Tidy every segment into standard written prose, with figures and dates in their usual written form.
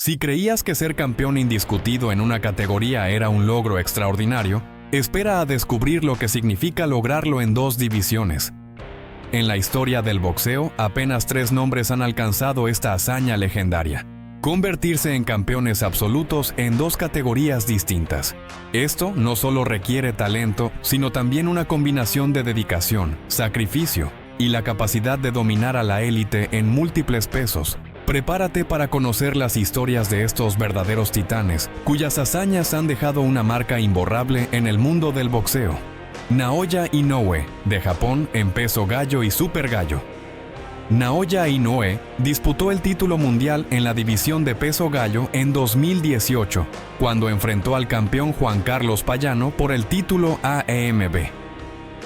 Si creías que ser campeón indiscutido en una categoría era un logro extraordinario, espera a descubrir lo que significa lograrlo en 2 divisiones. En la historia del boxeo, apenas 3 nombres han alcanzado esta hazaña legendaria: convertirse en campeones absolutos en 2 categorías distintas. Esto no solo requiere talento, sino también una combinación de dedicación, sacrificio y la capacidad de dominar a la élite en múltiples pesos. Prepárate para conocer las historias de estos verdaderos titanes, cuyas hazañas han dejado una marca imborrable en el mundo del boxeo. Naoya Inoue, de Japón, en peso gallo y super gallo. Naoya Inoue disputó el título mundial en la división de peso gallo en 2018, cuando enfrentó al campeón Juan Carlos Payano por el título AEMB.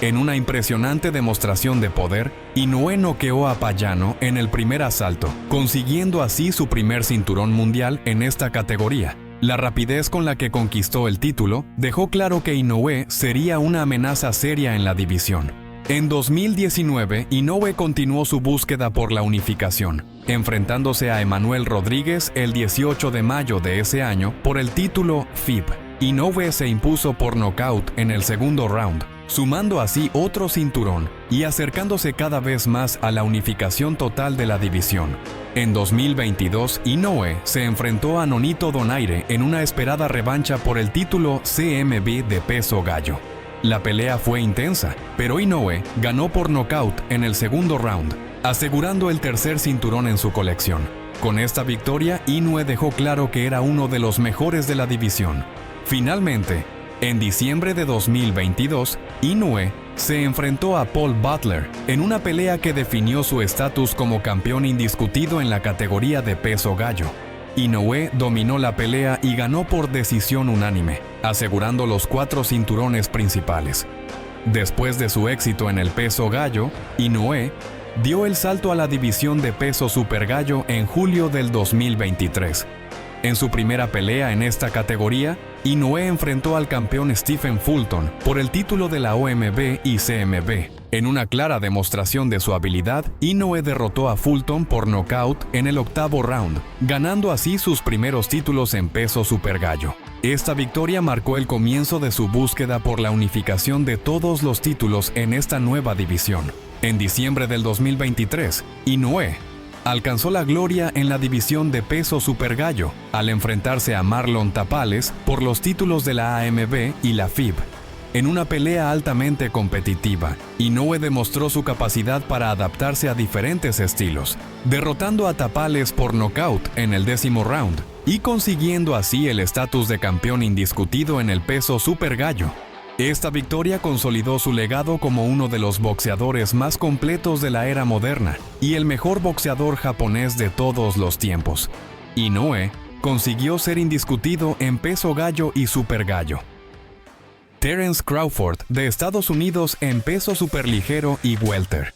En una impresionante demostración de poder, Inoue noqueó a Payano en el primer asalto, consiguiendo así su primer cinturón mundial en esta categoría. La rapidez con la que conquistó el título dejó claro que Inoue sería una amenaza seria en la división. En 2019, Inoue continuó su búsqueda por la unificación, enfrentándose a Emanuel Rodríguez el 18 de mayo de ese año por el título FIB. Inoue se impuso por nocaut en el segundo round, sumando así otro cinturón y acercándose cada vez más a la unificación total de la división. En 2022, Inoue se enfrentó a Nonito Donaire en una esperada revancha por el título CMB de peso gallo. La pelea fue intensa, pero Inoue ganó por nocaut en el segundo round, asegurando el tercer cinturón en su colección. Con esta victoria, Inoue dejó claro que era uno de los mejores de la división. Finalmente, en diciembre de 2022, Inoue se enfrentó a Paul Butler en una pelea que definió su estatus como campeón indiscutido en la categoría de peso gallo. Inoue dominó la pelea y ganó por decisión unánime, asegurando los 4 cinturones principales. Después de su éxito en el peso gallo, Inoue dio el salto a la división de peso super gallo en julio del 2023. En su primera pelea en esta categoría, Inoue enfrentó al campeón Stephen Fulton por el título de la OMB y CMB. En una clara demostración de su habilidad, Inoue derrotó a Fulton por nocaut en el 8º round, ganando así sus primeros títulos en peso super gallo. Esta victoria marcó el comienzo de su búsqueda por la unificación de todos los títulos en esta nueva división. En diciembre del 2023, Inoue alcanzó la gloria en la división de peso super gallo al enfrentarse a Marlon Tapales por los títulos de la AMB y la FIB. En una pelea altamente competitiva, Inoue demostró su capacidad para adaptarse a diferentes estilos, derrotando a Tapales por nocaut en el 10º round y consiguiendo así el estatus de campeón indiscutido en el peso super gallo. Esta victoria consolidó su legado como uno de los boxeadores más completos de la era moderna y el mejor boxeador japonés de todos los tiempos. Inoue consiguió ser indiscutido en peso gallo y super gallo. Terence Crawford, de Estados Unidos, en peso superligero y welter.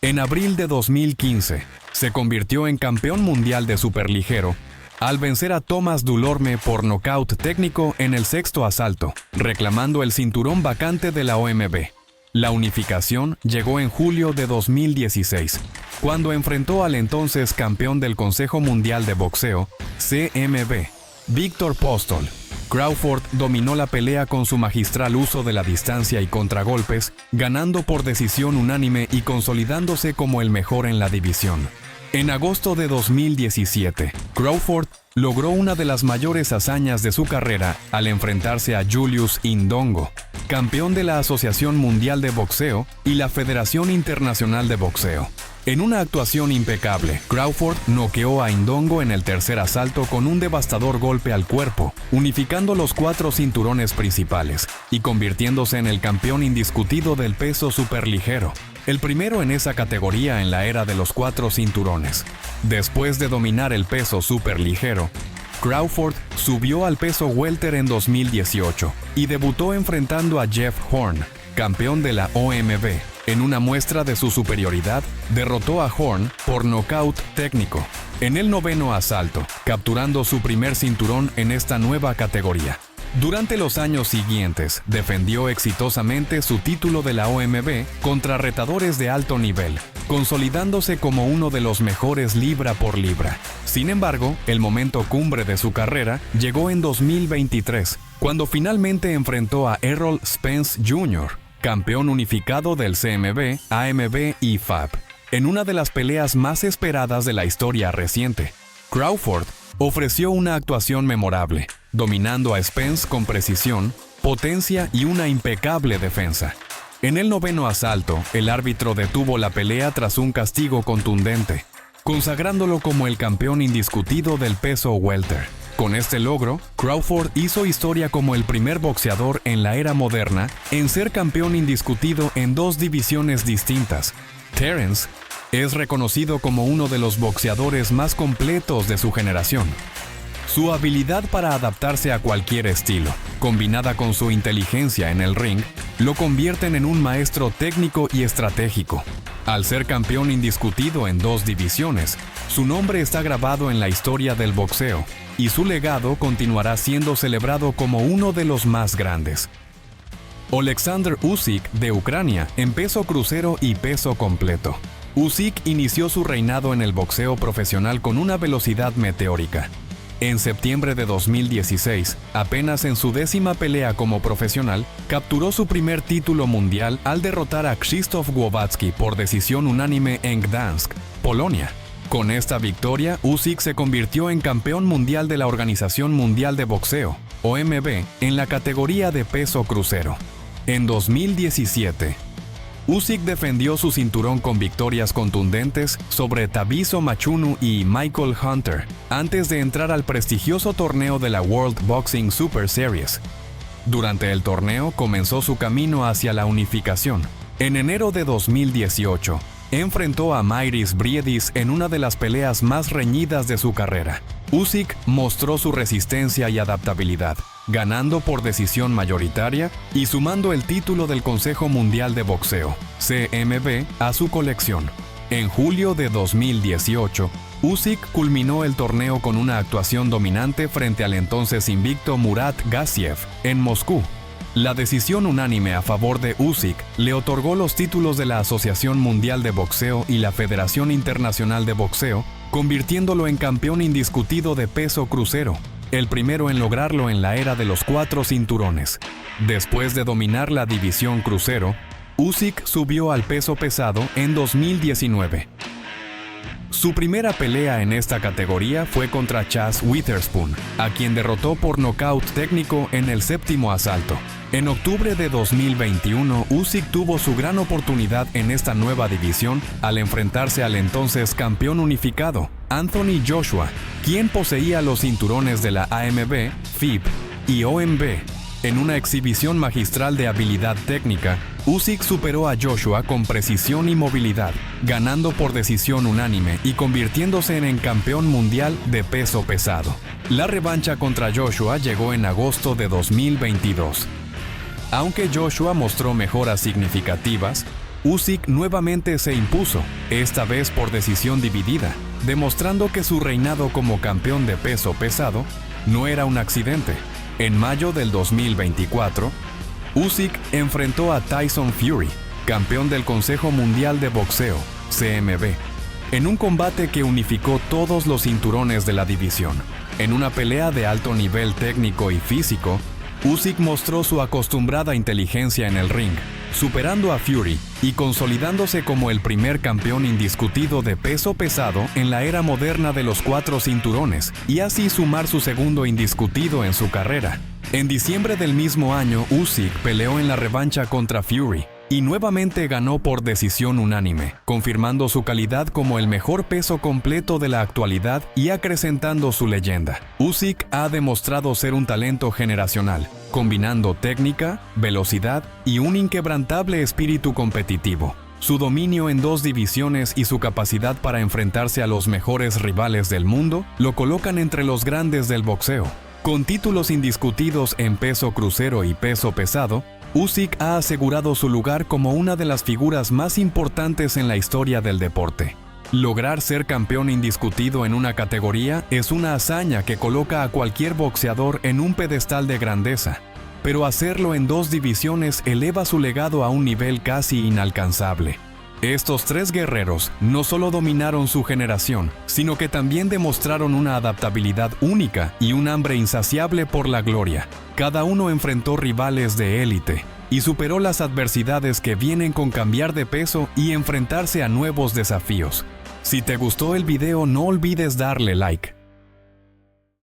En abril de 2015, se convirtió en campeón mundial de superligero al vencer a Thomas Dulorme por nocaut técnico en el 6º asalto, reclamando el cinturón vacante de la OMB. La unificación llegó en julio de 2016, cuando enfrentó al entonces campeón del Consejo Mundial de Boxeo, CMB, Viktor Postol. Crawford dominó la pelea con su magistral uso de la distancia y contragolpes, ganando por decisión unánime y consolidándose como el mejor en la división. En agosto de 2017, Crawford logró una de las mayores hazañas de su carrera al enfrentarse a Julius Indongo, campeón de la Asociación Mundial de Boxeo y la Federación Internacional de Boxeo. En una actuación impecable, Crawford noqueó a Indongo en el tercer asalto con un devastador golpe al cuerpo, unificando los 4 cinturones principales y convirtiéndose en el campeón indiscutido del peso superligero, el primero en esa categoría en la era de los 4 cinturones. Después de dominar el peso superligero, Crawford subió al peso welter en 2018 y debutó enfrentando a Jeff Horn, campeón de la OMB. En una muestra de su superioridad, derrotó a Horn por nocaut técnico en el 9º asalto, capturando su primer cinturón en esta nueva categoría. Durante los años siguientes, defendió exitosamente su título de la OMB contra retadores de alto nivel, consolidándose como uno de los mejores libra por libra. Sin embargo, el momento cumbre de su carrera llegó en 2023, cuando finalmente enfrentó a Errol Spence Jr., campeón unificado del CMB, AMB y FAB, en una de las peleas más esperadas de la historia reciente. Crawford ofreció una actuación memorable, dominando a Spence con precisión, potencia y una impecable defensa. En el noveno asalto, el árbitro detuvo la pelea tras un castigo contundente, consagrándolo como el campeón indiscutido del peso welter. Con este logro, Crawford hizo historia como el primer boxeador en la era moderna en ser campeón indiscutido en dos divisiones distintas. Terence es reconocido como uno de los boxeadores más completos de su generación. Su habilidad para adaptarse a cualquier estilo, combinada con su inteligencia en el ring, lo convierten en un maestro técnico y estratégico. Al ser campeón indiscutido en dos divisiones, su nombre está grabado en la historia del boxeo, y su legado continuará siendo celebrado como uno de los más grandes. Oleksandr Usyk de Ucrania en peso crucero y peso completo. Usyk inició su reinado en el boxeo profesional con una velocidad meteórica. En septiembre de 2016, apenas en su 10ª pelea como profesional, capturó su primer título mundial al derrotar a Krzysztof Głowacki por decisión unánime en Gdansk, Polonia. Con esta victoria, Usyk se convirtió en campeón mundial de la Organización Mundial de Boxeo, OMB, en la categoría de peso crucero. En 2017, Usyk defendió su cinturón con victorias contundentes sobre Tabiso Machunu y Michael Hunter, antes de entrar al prestigioso torneo de la World Boxing Super Series. Durante el torneo comenzó su camino hacia la unificación. En enero de 2018, enfrentó a Mairis Briedis en una de las peleas más reñidas de su carrera. Usyk mostró su resistencia y adaptabilidad, ganando por decisión mayoritaria y sumando el título del Consejo Mundial de Boxeo, CMB, a su colección. En julio de 2018, Usyk culminó el torneo con una actuación dominante frente al entonces invicto Murat Gassiev en Moscú. La decisión unánime a favor de Usyk le otorgó los títulos de la Asociación Mundial de Boxeo y la Federación Internacional de Boxeo, convirtiéndolo en campeón indiscutido de peso crucero, el primero en lograrlo en la era de los 4 cinturones. Después de dominar la división crucero, Usyk subió al peso pesado en 2019. Su primera pelea en esta categoría fue contra Chaz Witherspoon, a quien derrotó por nocaut técnico en el 7º asalto. En octubre de 2021, Usyk tuvo su gran oportunidad en esta nueva división al enfrentarse al entonces campeón unificado, Anthony Joshua, quien poseía los cinturones de la AMB, FIB y OMB. En una exhibición magistral de habilidad técnica, Usyk superó a Joshua con precisión y movilidad, ganando por decisión unánime y convirtiéndose en campeón mundial de peso pesado. La revancha contra Joshua llegó en agosto de 2022. Aunque Joshua mostró mejoras significativas, Usyk nuevamente se impuso, esta vez por decisión dividida, demostrando que su reinado como campeón de peso pesado no era un accidente. En mayo del 2024, Usyk enfrentó a Tyson Fury, campeón del Consejo Mundial de Boxeo, CMB, en un combate que unificó todos los cinturones de la división. En una pelea de alto nivel técnico y físico, Usyk mostró su acostumbrada inteligencia en el ring, superando a Fury y consolidándose como el primer campeón indiscutido de peso pesado en la era moderna de los 4 cinturones, y así sumar su segundo indiscutido en su carrera. En diciembre del mismo año, Usyk peleó en la revancha contra Fury y nuevamente ganó por decisión unánime, confirmando su calidad como el mejor peso completo de la actualidad y acrecentando su leyenda. Usyk ha demostrado ser un talento generacional, combinando técnica, velocidad y un inquebrantable espíritu competitivo. Su dominio en 2 divisiones y su capacidad para enfrentarse a los mejores rivales del mundo lo colocan entre los grandes del boxeo. Con títulos indiscutidos en peso crucero y peso pesado, Usyk ha asegurado su lugar como una de las figuras más importantes en la historia del deporte. Lograr ser campeón indiscutido en una categoría es una hazaña que coloca a cualquier boxeador en un pedestal de grandeza, pero hacerlo en 2 divisiones eleva su legado a un nivel casi inalcanzable. Estos 3 guerreros no solo dominaron su generación, sino que también demostraron una adaptabilidad única y un hambre insaciable por la gloria. Cada uno enfrentó rivales de élite y superó las adversidades que vienen con cambiar de peso y enfrentarse a nuevos desafíos. Si te gustó el video, no olvides darle like.